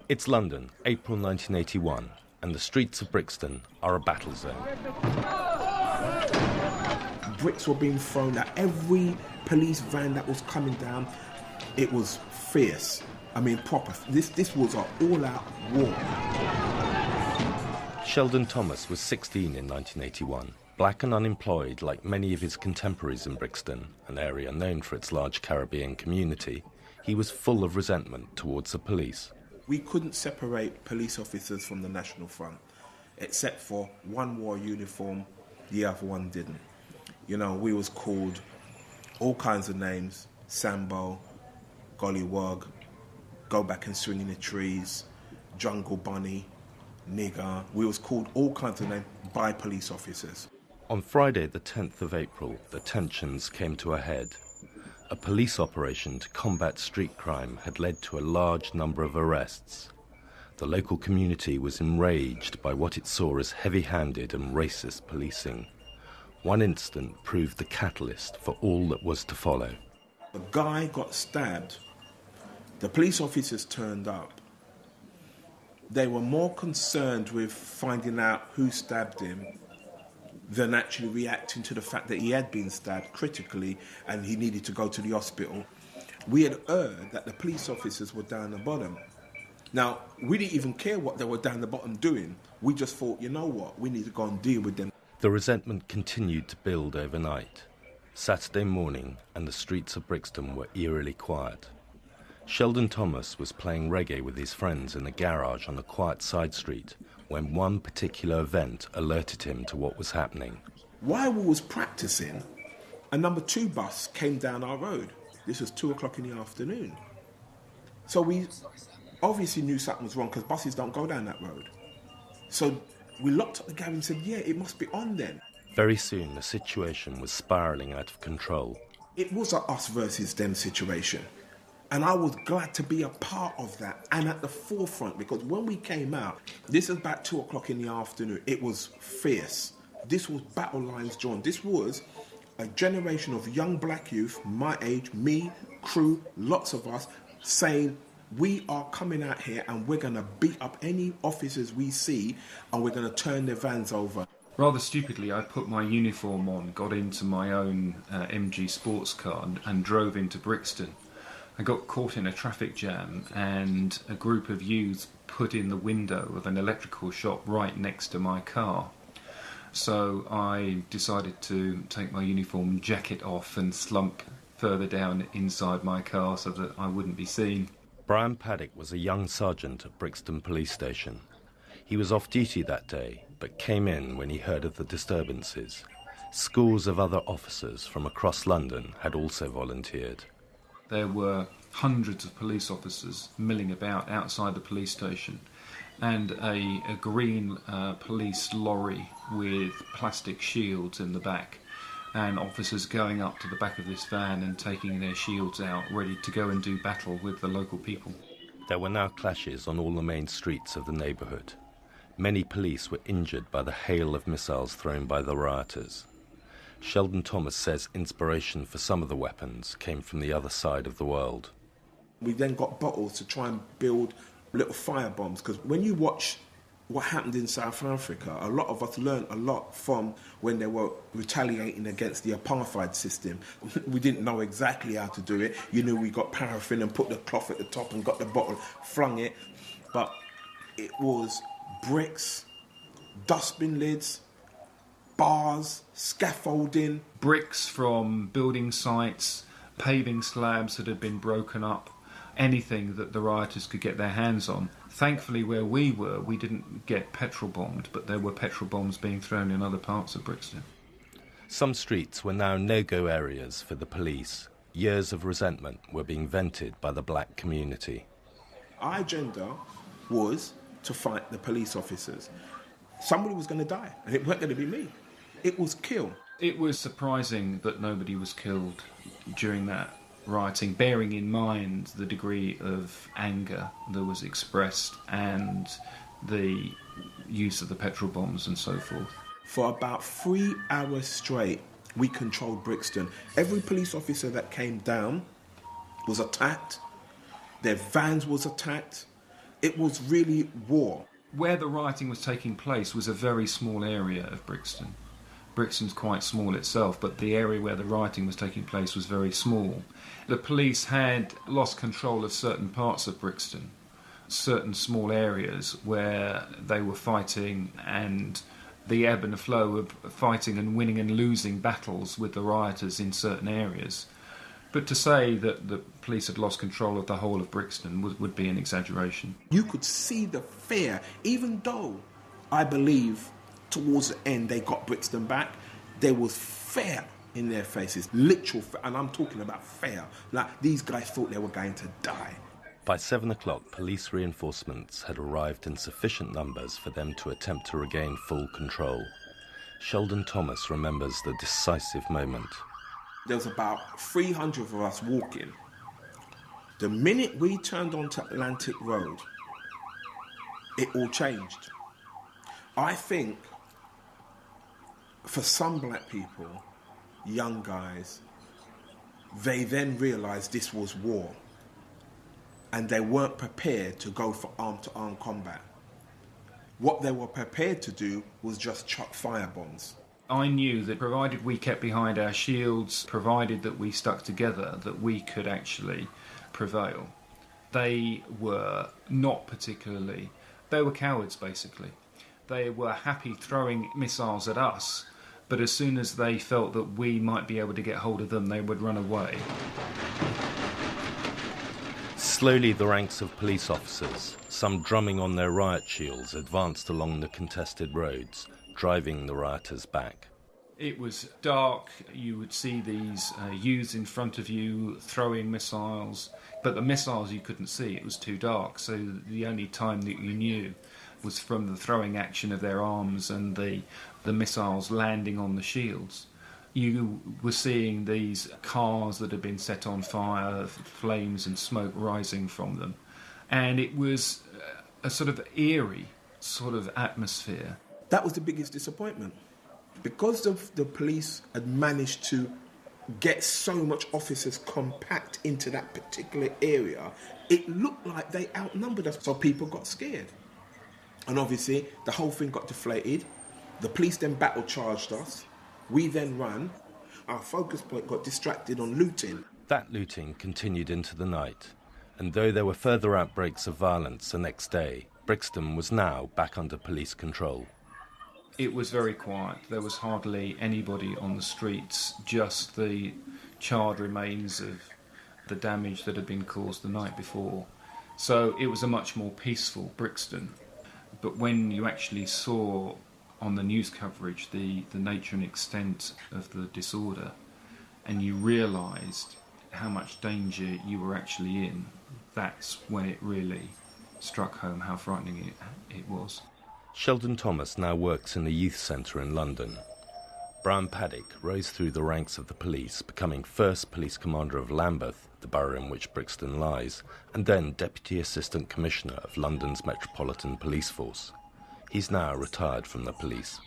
It's London, April 1981, and the streets of Brixton are a battle zone. Bricks were being thrown at every police van that was coming down. It was fierce. I mean, proper. This was an all-out war. Sheldon Thomas was 16 in 1981, black and unemployed like many of his contemporaries in Brixton, an area known for its large Caribbean community. He was full of resentment towards the police. We couldn't separate police officers from the National Front, except for one wore uniform, the other one didn't. You know, we was called all kinds of names: Sambo, Gollywog, Go Back and Swing in the Trees, Jungle Bunny, Nigger. We was called all kinds of names by police officers. On Friday, the 10th of April, the tensions came to a head. A police operation to combat street crime had led to a large number of arrests. The local community was enraged by what it saw as heavy-handed and racist policing. One incident proved the catalyst for all that was to follow. A guy got stabbed. The police officers turned up. They were more concerned with finding out who stabbed him than actually reacting to the fact that he had been stabbed critically and he needed to go to the hospital. We had heard that the police officers were down the bottom. Now, we didn't even care what they were down the bottom doing. We just thought, you know what, we need to go and deal with them. The resentment continued to build overnight. Saturday morning, and the streets of Brixton were eerily quiet. Sheldon Thomas was playing reggae with his friends in a garage on a quiet side street when one particular event alerted him to what was happening. While we was practicing, a number 2 bus came down our road. This was 2 o'clock in the afternoon. So we obviously knew something was wrong because buses don't go down that road. So we locked up the garage and said, yeah, it must be on then. Very soon the situation was spiralling out of control. It was a us versus them situation. And I was glad to be a part of that and at the forefront, because when we came out, this was about 2 o'clock in the afternoon, it was fierce. This was battle lines drawn. This was a generation of young black youth, my age, me, crew, lots of us, saying, we are coming out here and we're going to beat up any officers we see and we're going to turn their vans over. Rather stupidly, I put my uniform on, got into my own MG sports car and drove into Brixton. I got caught in a traffic jam and a group of youths put in the window of an electrical shop right next to my car. So I decided to take my uniform jacket off and slump further down inside my car so that I wouldn't be seen. Brian Paddock was a young sergeant at Brixton Police Station. He was off duty that day, but came in when he heard of the disturbances. Scores of other officers from across London had also volunteered. There were hundreds of police officers milling about outside the police station, and a green police lorry with plastic shields in the back, and officers going up to the back of this van and taking their shields out, ready to go and do battle with the local people. There were now clashes on all the main streets of the neighbourhood. Many police were injured by the hail of missiles thrown by the rioters. Sheldon Thomas says inspiration for some of the weapons came from the other side of the world. We then got bottles to try and build little fire bombs, because when you watch what happened in South Africa, a lot of us learned a lot from when they were retaliating against the apartheid system. We didn't know exactly how to do it. You knew we got paraffin and put the cloth at the top and got the bottle, flung it. But it was bricks, dustbin lids, bars, scaffolding. Bricks from building sites, paving slabs that had been broken up, anything that the rioters could get their hands on. Thankfully, where we were, we didn't get petrol bombed, but there were petrol bombs being thrown in other parts of Brixton. Some streets were now no-go areas for the police. Years of resentment were being vented by the black community. Our agenda was to fight the police officers. Somebody was going to die, and it wasn't going to be me. It was kill. It was surprising that nobody was killed during that rioting, bearing in mind the degree of anger that was expressed and the use of the petrol bombs and so forth. For about 3 hours straight, we controlled Brixton. Every police officer that came down was attacked. Their vans was attacked. It was really war. Where the rioting was taking place was a very small area of Brixton. Brixton's quite small itself, but the area where the rioting was taking place was very small. The police had lost control of certain parts of Brixton, certain small areas where they were fighting, and the ebb and flow of fighting and winning and losing battles with the rioters in certain areas. But to say that the police had lost control of the whole of Brixton would be an exaggeration. You could see the fear, even though I believe towards the end they got Brixton back, there was fear in their faces, literal fear, and I'm talking about fear. Like, these guys thought they were going to die. By 7 o'clock, police reinforcements had arrived in sufficient numbers for them to attempt to regain full control. Sheldon Thomas remembers the decisive moment. There was about 300 of us walking. The minute we turned onto Atlantic Road, it all changed. I think for some black people, young guys, they then realised this was war, and they weren't prepared to go for arm-to-arm combat. What they were prepared to do was just chuck firebombs. I knew that provided we kept behind our shields, provided that we stuck together, that we could actually prevail. They were not particularly... They were cowards, basically. They were happy throwing missiles at us, but as soon as they felt that we might be able to get hold of them, they would run away. Slowly, the ranks of police officers, some drumming on their riot shields, advanced along the contested roads, driving the rioters back. It was dark. You would see these youths in front of you throwing missiles, but the missiles you couldn't see. It was too dark, so the only time that you knew was from the throwing action of their arms and the missiles landing on the shields. You were seeing these cars that had been set on fire, flames and smoke rising from them. And it was a sort of eerie sort of atmosphere. That was the biggest disappointment. Because the police had managed to get so much officers compact into that particular area, it looked like they outnumbered us, so people got scared. And obviously, the whole thing got deflated. The police then battle charged us. We then ran. Our focus point got distracted on looting. That looting continued into the night, and though there were further outbreaks of violence the next day, Brixton was now back under police control. It was very quiet. There was hardly anybody on the streets, just the charred remains of the damage that had been caused the night before. So it was a much more peaceful Brixton. But when you actually saw on the news coverage the nature and extent of the disorder, and you realised how much danger you were actually in, that's when it really struck home how frightening it was. Sheldon Thomas now works in a youth centre in London. Brian Paddock rose through the ranks of the police, becoming first police commander of Lambeth, the borough in which Brixton lies, and then Deputy Assistant Commissioner of London's Metropolitan Police Force. He's now retired from the police.